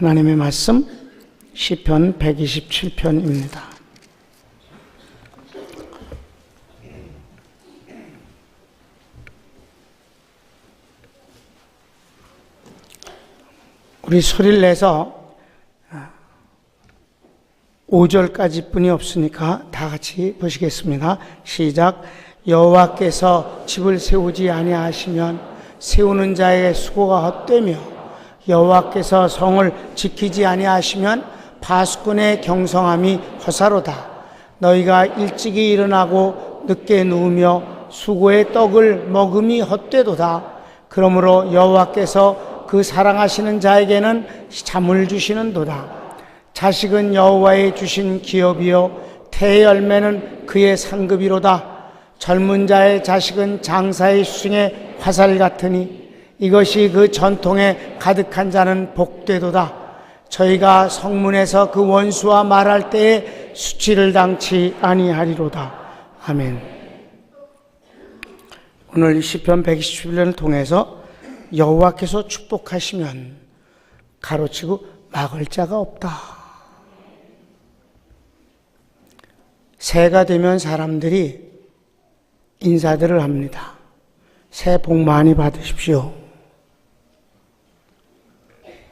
하나님의 말씀 시편 127편입니다. 우리 소리를 내서 5절까지 뿐이 없으니까 다 같이 보시겠습니다. 시작. 여호와께서 집을 세우지 아니하시면 세우는 자의 수고가 헛되며 여호와께서 성을 지키지 아니하시면 파수꾼의 경성함이 허사로다. 너희가 일찍이 일어나고 늦게 누우며 수고의 떡을 먹음이 헛되도다. 그러므로 여호와께서 그 사랑하시는 자에게는 잠을 주시는도다. 자식은 여호와의 주신 기업이요 태의 열매는 그의 상급이로다. 젊은 자의 자식은 장사의 수중의 화살 같으니 이것이 그 전통에 가득한 자는 복되도다. 저희가 성문에서 그 원수와 말할 때에 수치를 당치 아니하리로다. 아멘. 오늘 시편 127편을 통해서 여호와께서 축복하시면 가로치고 막을 자가 없다. 새해가 되면 사람들이 인사들을 합니다. 새해 복 많이 받으십시오.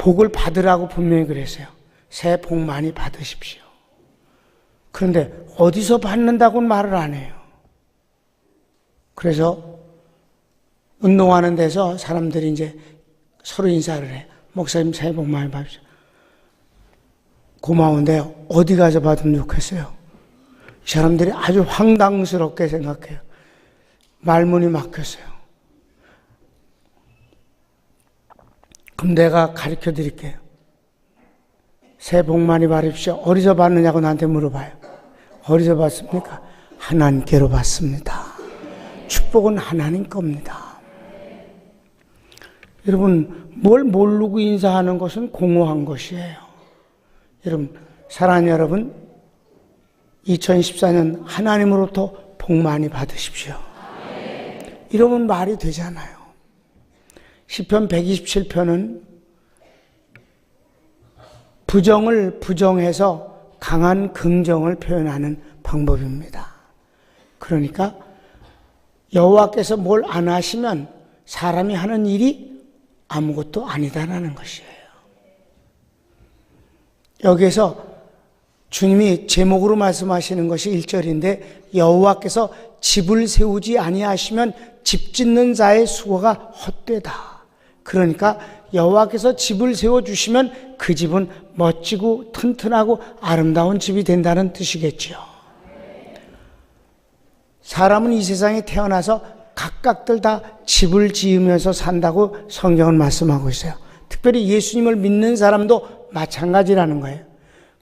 복을 받으라고 분명히 그랬어요. 새해 복 많이 받으십시오. 그런데 어디서 받는다고는 말을 안 해요. 그래서 운동하는 데서 사람들이 이제 서로 인사를 해. 목사님 새해 복 많이 받으십시오. 고마운데요. 어디 가서 받으면 좋겠어요? 이 사람들이 아주 황당스럽게 생각해요. 말문이 막혔어요. 그럼 내가 가르쳐 드릴게요. 새해 복 많이 받으십시오. 어디서 받느냐고 나한테 물어봐요. 어디서 받습니까? 하나님께로 받습니다. 축복은 하나님 겁니다. 여러분, 뭘 모르고 인사하는 것은 공허한 것이에요. 여러분, 사랑하는 여러분, 2014년 하나님으로부터 복 많이 받으십시오. 이러면 말이 되잖아요. 시편 127편은 부정을 부정해서 강한 긍정을 표현하는 방법입니다. 그러니까 여호와께서 뭘 안 하시면 사람이 하는 일이 아무것도 아니다라는 것이에요. 여기에서 주님이 제목으로 말씀하시는 것이 1절인데 여호와께서 집을 세우지 아니하시면 집 짓는 자의 수고가 헛되다. 그러니까 여호와께서 집을 세워주시면 그 집은 멋지고 튼튼하고 아름다운 집이 된다는 뜻이겠죠. 사람은 이 세상에 태어나서 각각들 다 집을 지으면서 산다고 성경은 말씀하고 있어요. 특별히 예수님을 믿는 사람도 마찬가지라는 거예요.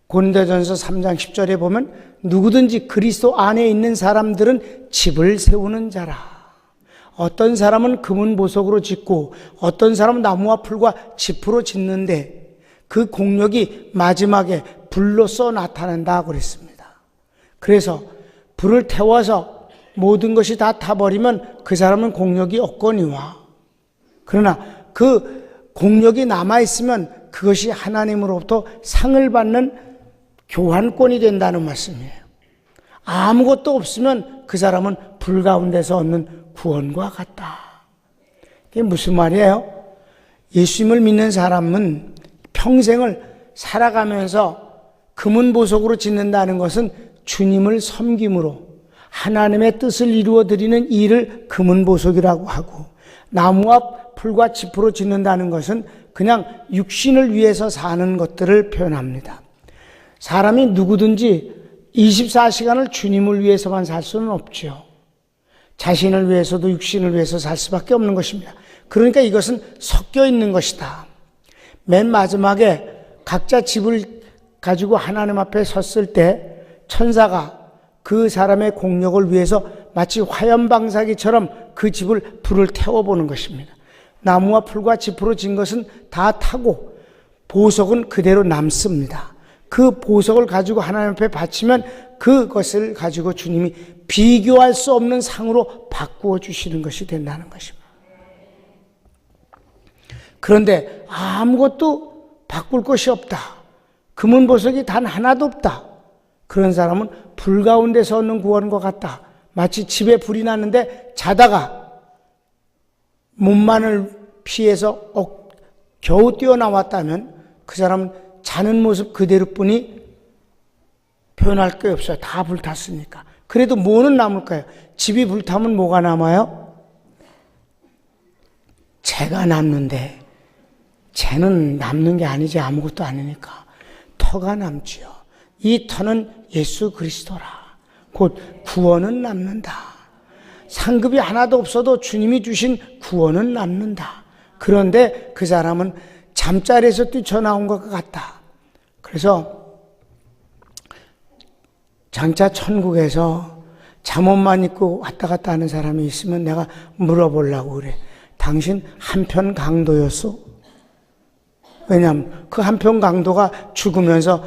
고린도전서 3장 10절에 보면 누구든지 그리스도 안에 있는 사람들은 집을 세우는 자라. 어떤 사람은 금은 보석으로 짓고 어떤 사람은 나무와 풀과 짚으로 짓는데 그 공력이 마지막에 불로써 나타난다고 그랬습니다. 그래서 불을 태워서 모든 것이 다 타버리면 그 사람은 공력이 없거니와 그러나 그 공력이 남아있으면 그것이 하나님으로부터 상을 받는 교환권이 된다는 말씀이에요. 아무것도 없으면 그 사람은 불 가운데서 얻는 구원과 같다. 이게 무슨 말이에요? 예수님을 믿는 사람은 평생을 살아가면서 금은 보석으로 짓는다는 것은 주님을 섬김으로 하나님의 뜻을 이루어 드리는 일을 금은 보석이라고 하고 나무와 풀과 짚으로 짓는다는 것은 그냥 육신을 위해서 사는 것들을 표현합니다. 사람이 누구든지 24시간을 주님을 위해서만 살 수는 없죠. 자신을 위해서도 육신을 위해서 살 수밖에 없는 것입니다. 그러니까 이것은 섞여 있는 것이다. 맨 마지막에 각자 집을 가지고 하나님 앞에 섰을 때 천사가 그 사람의 공력을 위해서 마치 화염방사기처럼 그 집을 불을 태워보는 것입니다. 나무와 풀과 짚으로 진 것은 다 타고 보석은 그대로 남습니다. 그 보석을 가지고 하나님 앞에 바치면 그것을 가지고 주님이 비교할 수 없는 상으로 바꾸어 주시는 것이 된다는 것입니다. 그런데 아무것도 바꿀 것이 없다. 금은 보석이 단 하나도 없다. 그런 사람은 불 가운데서 얻는 구원과 같다. 마치 집에 불이 났는데 자다가 문만을 피해서 겨우 뛰어나왔다면 그 사람은 자는 모습 그대로뿐이 표현할 게 없어요. 다 불탔으니까. 그래도 뭐는 남을까요? 집이 불타면 뭐가 남아요? 재가 남는데 재는 남는 게 아니지 아무것도 아니니까 터가 남지요. 이 터는 예수 그리스도라. 곧 구원은 남는다. 상급이 하나도 없어도 주님이 주신 구원은 남는다. 그런데 그 사람은 잠자리에서 뛰쳐나온 것 같다. 그래서 장차 천국에서 잠옷만 입고 왔다 갔다 하는 사람이 있으면 내가 물어보려고 그래. 당신 한편 강도였어? 왜냐하면 그 한편 강도가 죽으면서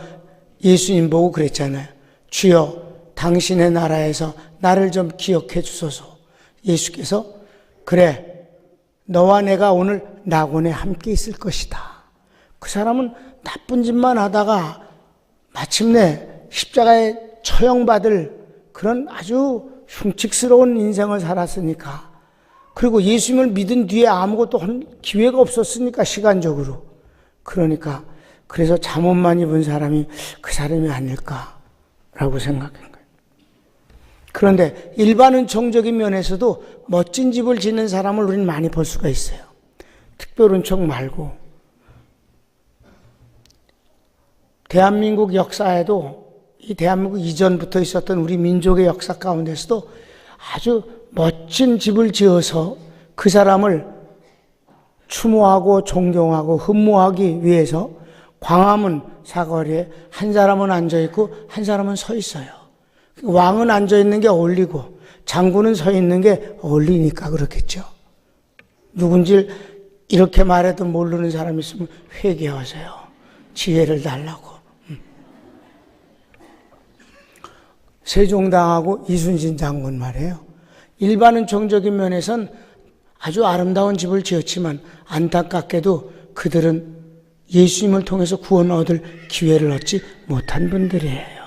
예수님 보고 그랬잖아요. 주여 당신의 나라에서 나를 좀 기억해 주소서. 예수께서 그래 너와 내가 오늘 낙원에 함께 있을 것이다. 그 사람은 나쁜 짓만 하다가 마침내 십자가에 처형받을 그런 아주 흉측스러운 인생을 살았으니까, 그리고 예수님을 믿은 뒤에 아무것도 한 기회가 없었으니까 시간적으로, 그러니까 그래서 잠옷만 입은 사람이 그 사람이 아닐까라고 생각한 거예요. 그런데 일반 은총적인 면에서도 멋진 집을 짓는 사람을 우리는 많이 볼 수가 있어요. 특별 은총 말고 대한민국 역사에도 이 대한민국 이전부터 있었던 우리 민족의 역사 가운데서도 아주 멋진 집을 지어서 그 사람을 추모하고 존경하고 흠모하기 위해서 광화문 사거리에 한 사람은 앉아있고 한 사람은 서 있어요. 왕은 앉아있는 게 어울리고 장군은 서 있는 게 어울리니까 그렇겠죠. 누군지 이렇게 말해도 모르는 사람이 있으면 회개하세요. 지혜를 달라고. 세종당하고 이순신 장군 말이에요. 일반은 정적인 면에선 아주 아름다운 집을 지었지만 안타깝게도 그들은 예수님을 통해서 구원 얻을 기회를 얻지 못한 분들이에요.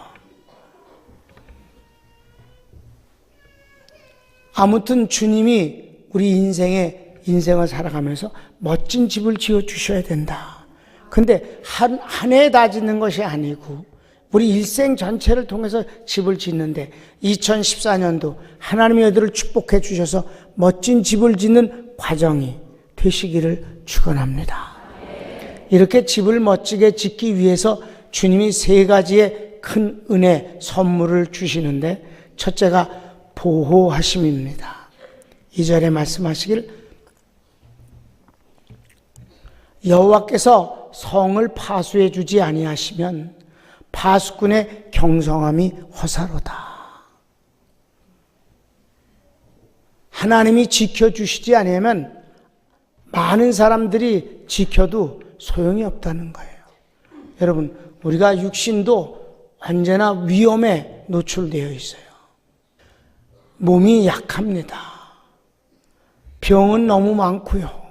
아무튼 주님이 우리 인생을 살아가면서 멋진 집을 지어 주셔야 된다. 근데 한 해에 다 짓는 것이 아니고 우리 일생 전체를 통해서 집을 짓는데 2014년도 하나님의 여들을 축복해 주셔서 멋진 집을 짓는 과정이 되시기를 축원합니다. 이렇게 집을 멋지게 짓기 위해서 주님이 세 가지의 큰 은혜, 선물을 주시는데 첫째가 보호하심입니다. 2절에 말씀하시길 여호와께서 성을 파수해 주지 아니하시면 파수꾼의 경성함이 허사로다. 하나님이 지켜주시지 않으면 많은 사람들이 지켜도 소용이 없다는 거예요. 여러분, 우리가 육신도 언제나 위험에 노출되어 있어요. 몸이 약합니다. 병은 너무 많고요.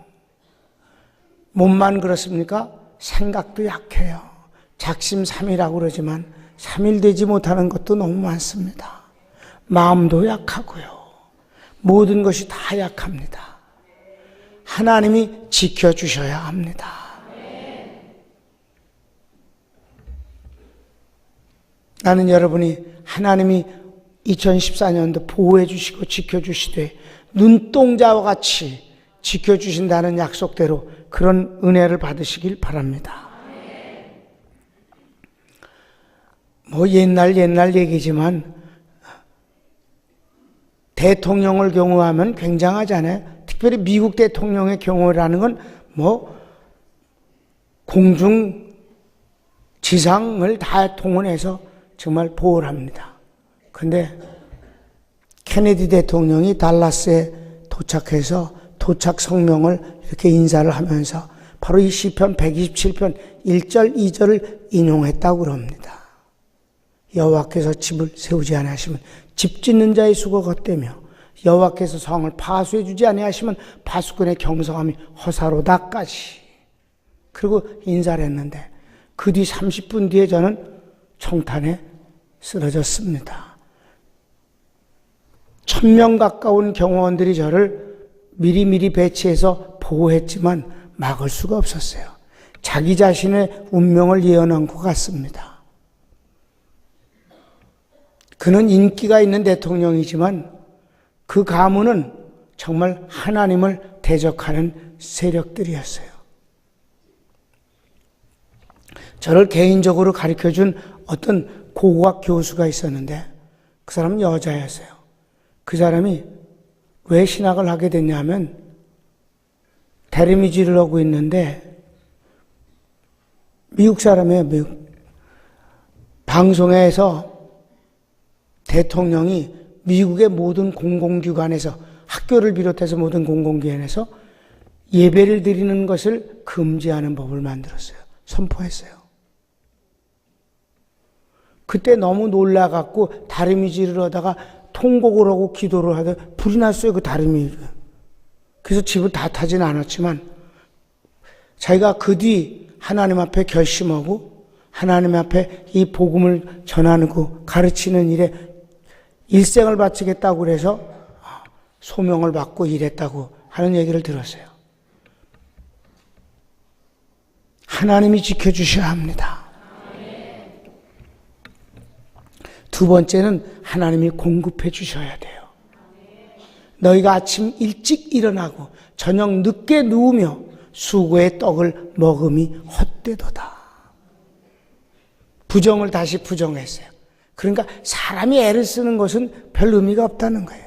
몸만 그렇습니까? 생각도 약해요. 작심삼일이라고 그러지만 3일 되지 못하는 것도 너무 많습니다. 마음도 약하고요. 모든 것이 다 약합니다. 하나님이 지켜주셔야 합니다. 나는 여러분이 하나님이 2014년도 보호해 주시고 지켜주시되 눈동자와 같이 지켜주신다는 약속대로 그런 은혜를 받으시길 바랍니다. 뭐 옛날 얘기지만 대통령을 경호하면 굉장하잖아요. 특별히 미국 대통령의 경호라는 건 뭐 공중 지상을 다 동원해서 정말 보호를 합니다. 근데 케네디 대통령이 달라스에 도착해서 도착 성명을 이렇게 인사를 하면서 바로 이 시편 127편 1절 2절을 인용했다고 그럽니다. 여호와께서 집을 세우지 아니하시면 집 짓는 자의 수고가 헛되며 여호와께서 성을 파수해 주지 아니하시면 파수꾼의 경성함이 허사로다까지. 그리고 인사를 했는데 그 뒤 30분 뒤에 저는 총탄에 쓰러졌습니다. 1000명 가까운 경호원들이 저를 미리미리 배치해서 보호했지만 막을 수가 없었어요. 자기 자신의 운명을 예언한 것 같습니다. 그는 인기가 있는 대통령이지만 그 가문은 정말 하나님을 대적하는 세력들이었어요. 저를 개인적으로 가르쳐준 어떤 고고학 교수가 있었는데 그 사람은 여자였어요. 그 사람이 왜 신학을 하게 됐냐면 다리미질을 하고 있는데 미국 사람이에요. 미국. 방송에서 대통령이 미국의 모든 공공기관에서 학교를 비롯해서 모든 공공기관에서 예배를 드리는 것을 금지하는 법을 만들었어요. 선포했어요. 그때 너무 놀라갖고 다리미질을 하다가 통곡을 하고 기도를 하다 불이 났어요. 그 다리미. 그래서 집을 다 타진 않았지만 자기가 그 뒤 하나님 앞에 결심하고 하나님 앞에 이 복음을 전하고 가르치는 일에 일생을 바치겠다고 그래서 소명을 받고 일했다고 하는 얘기를 들었어요. 하나님이 지켜주셔야 합니다. 두 번째는 하나님이 공급해 주셔야 돼요. 너희가 아침 일찍 일어나고 저녁 늦게 누우며 수고의 떡을 먹음이 헛되도다. 부정을 다시 부정했어요. 그러니까 사람이 애를 쓰는 것은 별 의미가 없다는 거예요.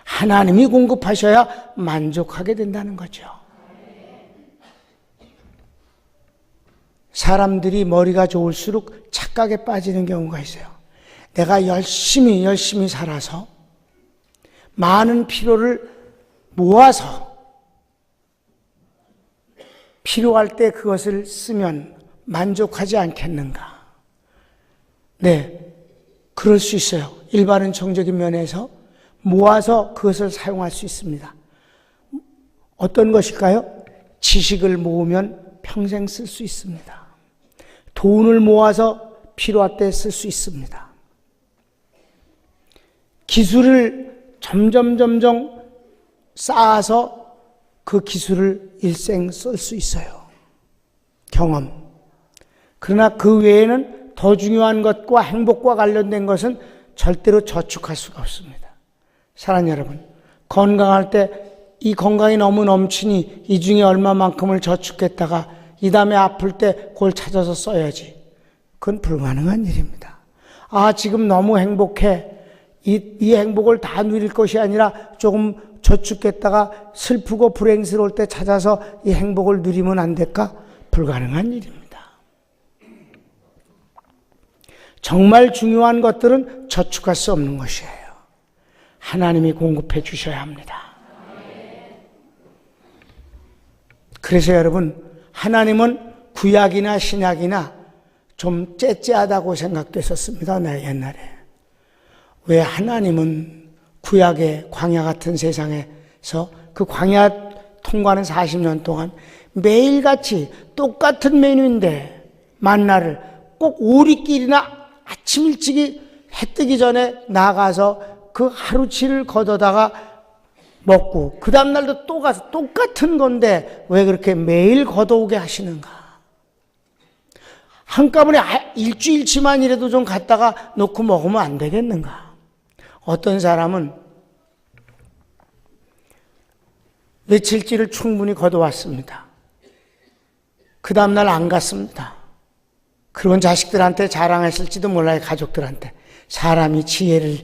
하나님이 공급하셔야 만족하게 된다는 거죠. 사람들이 머리가 좋을수록 착각에 빠지는 경우가 있어요. 내가 열심히 살아서 많은 피로를 모아서 필요할 때 그것을 쓰면 만족하지 않겠는가? 네, 그럴 수 있어요. 일반은 정적인 면에서 모아서 그것을 사용할 수 있습니다. 어떤 것일까요? 지식을 모으면 평생 쓸 수 있습니다. 돈을 모아서 필요할 때 쓸 수 있습니다. 기술을 점점 쌓아서 그 기술을 일생 쓸 수 있어요. 경험. 그러나 그 외에는 더 중요한 것과 행복과 관련된 것은 절대로 저축할 수가 없습니다. 사랑하는 여러분, 건강할 때 이 건강이 너무 넘치니 이 중에 얼마만큼을 저축했다가 이 다음에 아플 때 그걸 찾아서 써야지. 그건 불가능한 일입니다. 아, 지금 너무 행복해. 이 행복을 다 누릴 것이 아니라 조금 저축했다가 슬프고 불행스러울 때 찾아서 이 행복을 누리면 안 될까? 불가능한 일입니다. 정말 중요한 것들은 저축할 수 없는 것이에요. 하나님이 공급해 주셔야 합니다. 그래서 여러분, 하나님은 구약이나 신약이나 좀 째째하다고 생각됐었습니다. 나 옛날에. 왜 하나님은 구약의 광야 같은 세상에서 그 광야 통과하는 40년 동안 매일같이 똑같은 메뉴인데 만나를 꼭 오리길이나 아침 일찍이 해 뜨기 전에 나가서 그 하루치를 걷어다가 먹고 그 다음날도 또 가서 똑같은 건데 왜 그렇게 매일 걷어오게 하시는가? 한꺼번에 일주일치만이라도 좀 갖다가 놓고 먹으면 안 되겠는가? 어떤 사람은 며칠치를 충분히 걷어왔습니다. 그 다음날 안 갔습니다. 그런 자식들한테 자랑했을지도 몰라요. 가족들한테. 사람이 지혜를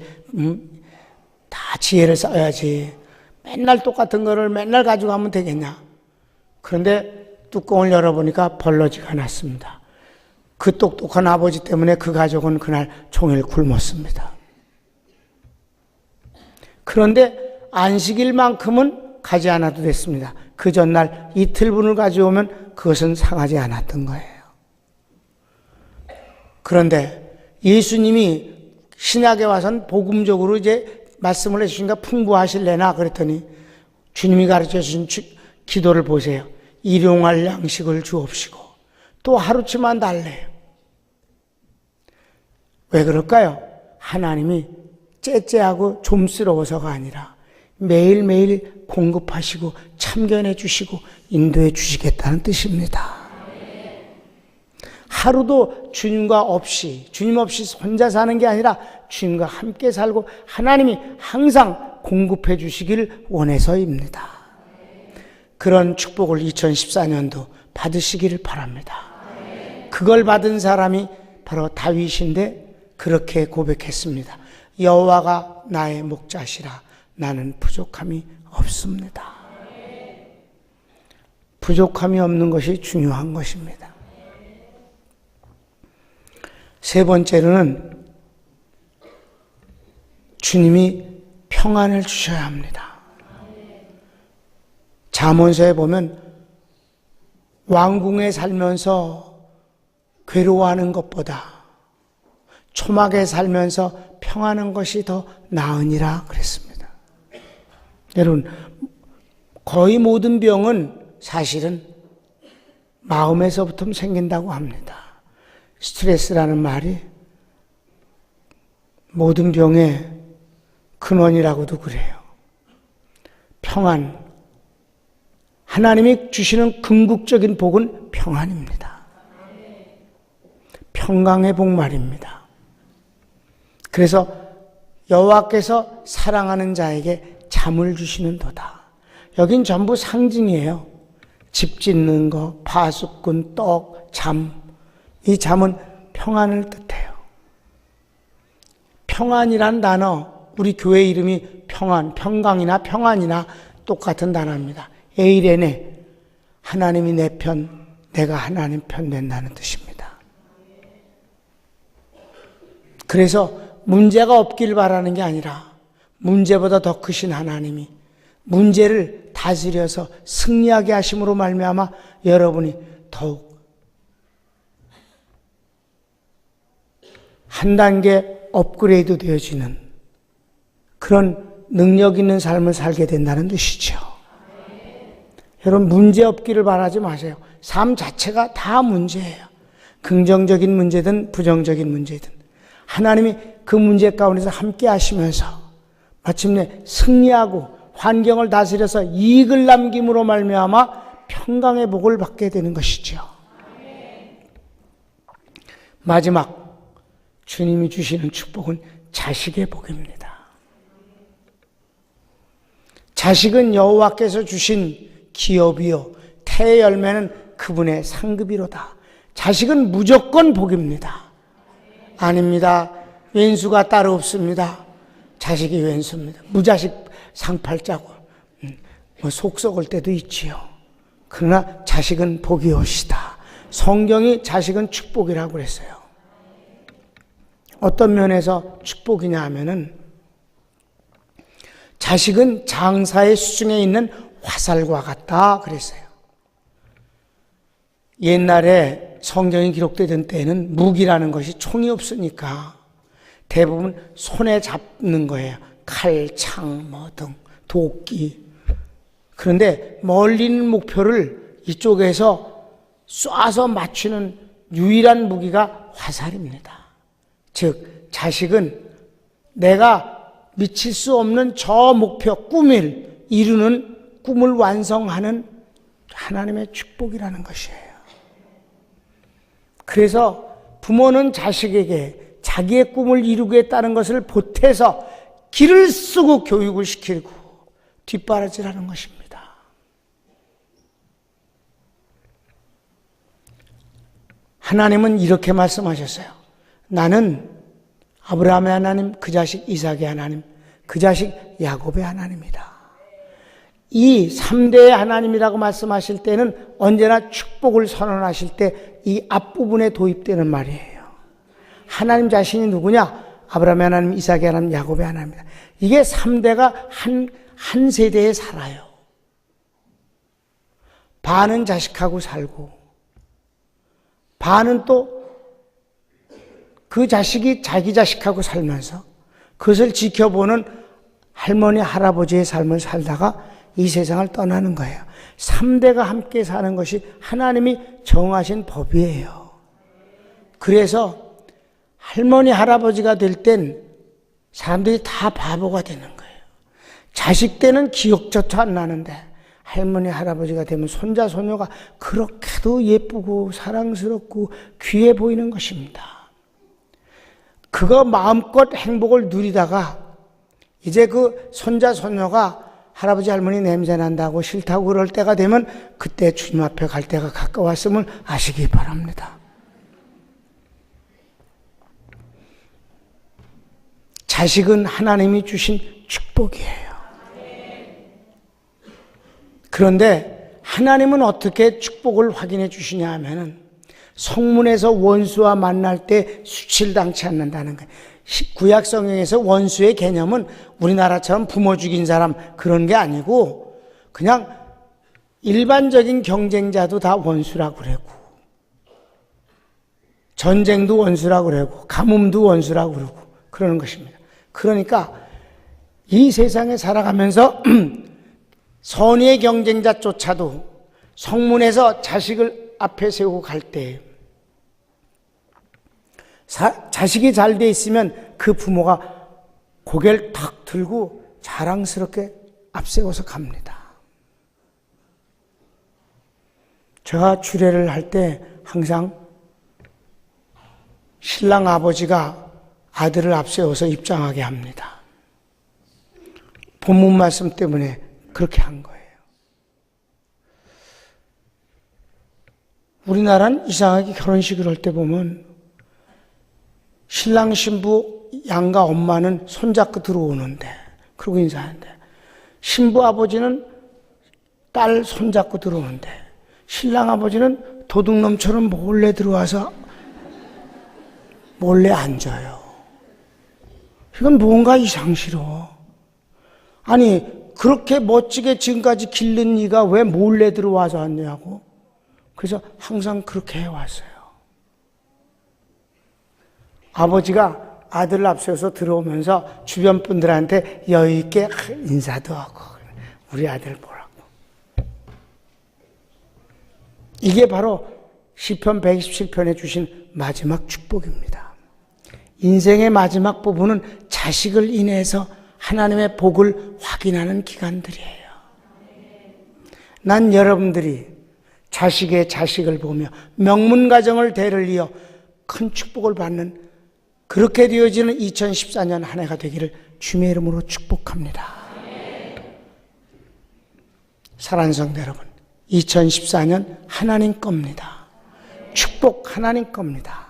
써야지. 맨날 똑같은 거를 맨날 가지고 가면 되겠냐. 그런데 뚜껑을 열어보니까 벌러지가 났습니다. 그 똑똑한 아버지 때문에 그 가족은 그날 종일 굶었습니다. 그런데 안식일만큼은 가지 않아도 됐습니다. 그 전날 이틀분을 가져오면 그것은 상하지 않았던 거예요. 그런데 예수님이 신약에 와서는 복음적으로 이제 말씀을 해주시니까 풍부하실래나 그랬더니 주님이 가르쳐 주신 기도를 보세요. 일용할 양식을 주옵시고 또 하루치만 달래요. 왜 그럴까요? 하나님이 째째하고 좀스러워서가 아니라 매일매일 공급하시고 참견해 주시고 인도해 주시겠다는 뜻입니다. 하루도 주님 없이 혼자 사는 게 아니라 주님과 함께 살고 하나님이 항상 공급해 주시길 원해서입니다. 그런 축복을 2014년도 받으시기를 바랍니다. 그걸 받은 사람이 바로 다윗인데 그렇게 고백했습니다. 여호와가 나의 목자시라 나는 부족함이 없습니다. 부족함이 없는 것이 중요한 것입니다. 세 번째로는 주님이 평안을 주셔야 합니다. 잠언서에 보면 왕궁에 살면서 괴로워하는 것보다 초막에 살면서 평안한 것이 더 나으니라 그랬습니다. 여러분, 거의 모든 병은 사실은 마음에서부터 생긴다고 합니다. 스트레스라는 말이 모든 병의 근원이라고도 그래요. 평안, 하나님이 주시는 궁극적인 복은 평안입니다. 평강의 복 말입니다. 그래서 여호와께서 사랑하는 자에게 잠을 주시는 도다. 여긴 전부 상징이에요. 집 짓는 거, 파수꾼, 떡, 잠. 이 잠은 평안을 뜻해요. 평안이란 단어, 우리 교회 이름이 평안, 평강이나 평안이나 똑같은 단어입니다. 에이레네, 하나님이 내 편, 내가 하나님 편 된다는 뜻입니다. 그래서 문제가 없길 바라는 게 아니라 문제보다 더 크신 하나님이 문제를 다스려서 승리하게 하심으로 말미암아 여러분이 더욱 한 단계 업그레이드 되어지는 그런 능력 있는 삶을 살게 된다는 뜻이죠. 여러분, 문제 없기를 바라지 마세요. 삶 자체가 다 문제예요. 긍정적인 문제든 부정적인 문제든 하나님이 그 문제 가운데서 함께 하시면서 마침내 승리하고 환경을 다스려서 이익을 남김으로 말미암아 평강의 복을 받게 되는 것이죠. 마지막 주님이 주시는 축복은 자식의 복입니다. 자식은 여호와께서 주신 기업이요 태의 열매는 그분의 상급이로다. 자식은 무조건 복입니다. 아닙니다. 왼수가 따로 없습니다. 자식이 왼수입니다. 무자식 상팔자고 속 썩을 때도 있지요. 그러나 자식은 복이 옵시다. 성경이 자식은 축복이라고 그랬어요. 어떤 면에서 축복이냐 하면은 자식은 장사의 수중에 있는 화살과 같다 그랬어요. 옛날에 성경이 기록되던 때에는 무기라는 것이 총이 없으니까 대부분 손에 잡는 거예요. 칼, 창, 등, 도끼. 그런데 멀리 있는 목표를 이쪽에서 쏴서 맞추는 유일한 무기가 화살입니다. 즉, 자식은 내가 미칠 수 없는 저 목표, 꿈을 이루는, 꿈을 완성하는 하나님의 축복이라는 것이에요. 그래서 부모는 자식에게 자기의 꿈을 이루겠다는 것을 보태서 길을 쓰고 교육을 시키고 뒷바라지라는 것입니다. 하나님은 이렇게 말씀하셨어요. 나는 아브라함의 하나님, 그 자식 이삭의 하나님, 그 자식 야곱의 하나님이다. 이 3대의 하나님이라고 말씀하실 때는 언제나 축복을 선언하실 때 이 앞부분에 도입되는 말이에요. 하나님 자신이 누구냐? 아브라함의 하나님, 이삭의 하나님, 야곱의 하나님이다. 이게 3대가 한 세대에 살아요. 반은 자식하고 살고 반은 또 그 자식이 자기 자식하고 살면서 그것을 지켜보는 할머니, 할아버지의 삶을 살다가 이 세상을 떠나는 거예요. 3대가 함께 사는 것이 하나님이 정하신 법이에요. 그래서 할머니, 할아버지가 될 땐 사람들이 다 바보가 되는 거예요. 자식 때는 기억조차 안 나는데 할머니, 할아버지가 되면 손자, 손녀가 그렇게도 예쁘고 사랑스럽고 귀해 보이는 것입니다. 그거 마음껏 행복을 누리다가 이제 그 손자, 손녀가 할아버지, 할머니 냄새 난다고 싫다고 그럴 때가 되면 그때 주님 앞에 갈 때가 가까웠음을 아시기 바랍니다. 자식은 하나님이 주신 축복이에요. 그런데 하나님은 어떻게 축복을 확인해 주시냐 하면은 성문에서 원수와 만날 때 수치를 않는다는 거예요. 구약 성경에서 원수의 개념은 우리나라처럼 부모 죽인 사람 그런 게 아니고 그냥 일반적인 경쟁자도 다 원수라고 그러고 전쟁도 원수라고 그러고 가뭄도 원수라고 그러고 그러는 것입니다. 그러니까 이 세상에 살아가면서 선의의 경쟁자조차도 성문에서 자식을 앞에 세우고 갈 때 자식이 잘 돼 있으면 그 부모가 고개를 탁 들고 자랑스럽게 앞세워서 갑니다. 제가 주례를 할 때 항상 신랑 아버지가 아들을 앞세워서 입장하게 합니다. 본문 말씀 때문에 그렇게 한 거예요. 우리나라는 이상하게 결혼식을 할 때 보면 신랑 신부 양가 엄마는 손잡고 들어오는데 그러고 인사하는데 신부 아버지는 딸 손잡고 들어오는데 신랑 아버지는 도둑놈처럼 몰래 들어와서 몰래 앉아요. 이건 뭔가 이상스러워. 아니 그렇게 멋지게 지금까지 기른 네가 왜 몰래 들어와서 앉냐고. 그래서 항상 그렇게 해왔어요. 아버지가 아들을 앞세워서 들어오면서 주변 분들한테 여유 있게 인사도 하고 우리 아들 보라고. 이게 바로 시편 127편에 주신 마지막 축복입니다. 인생의 마지막 부분은 자식을 인해서 하나님의 복을 확인하는 기간들이에요. 난 여러분들이 자식의 자식을 보며 명문가정을 대를 이어 큰 축복을 받는 그렇게 되어지는 2014년 한 해가 되기를 주님의 이름으로 축복합니다. 사랑하는 성도 여러분, 2014년 하나님 겁니다. 축복 하나님 겁니다.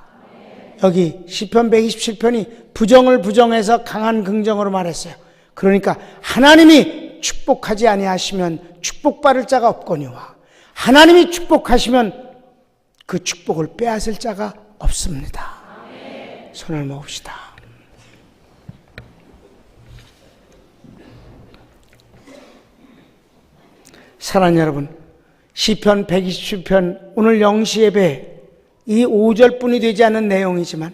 여기 시편 127편이 부정을 부정해서 강한 긍정으로 말했어요. 그러니까 하나님이 축복하지 아니하시면 축복받을 자가 없거니와 하나님이 축복하시면 그 축복을 빼앗을 자가 없습니다. 손을 모읍시다. 사랑하는 여러분, 시편 127편 오늘 영시 예배 이 5절뿐이 되지 않은 내용이지만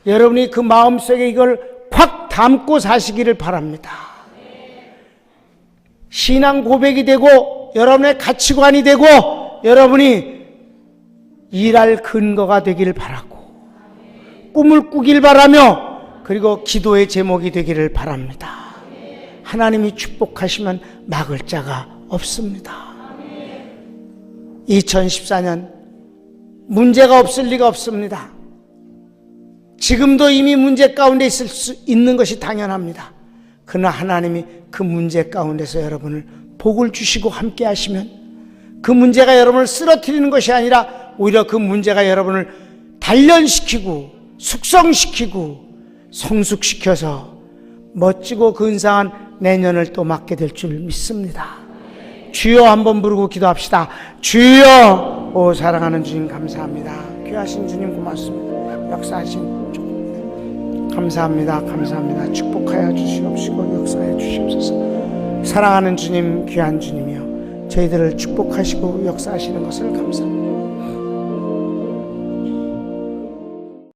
여러분이 그 마음속에 이걸 확 담고 사시기를 바랍니다. 신앙 고백이 되고 여러분의 가치관이 되고 여러분이 일할 근거가 되기를 바라고 꿈을 꾸길 바라며 그리고 기도의 제목이 되기를 바랍니다. 하나님이 축복하시면 막을 자가 없습니다. 2014년 문제가 없을 리가 없습니다. 지금도 이미 문제 가운데 있을 수 있는 것이 당연합니다. 그러나 하나님이 그 문제 가운데서 여러분을 복을 주시고 함께 하시면 그 문제가 여러분을 쓰러뜨리는 것이 아니라 오히려 그 문제가 여러분을 단련시키고 숙성시키고 성숙시켜서 멋지고 근사한 내년을 또 맞게 될 줄 믿습니다. 주여 한번 부르고 기도합시다. 주여, 오 사랑하는 주님 감사합니다. 귀하신 주님 고맙습니다. 역사하신 감사합니다. 감사합니다. 축복하여 주시옵시고 역사해 주시옵소서. 사랑하는 주님, 귀한 주님이여 저희들을 축복하시고 역사하시는 것을 감사합니다.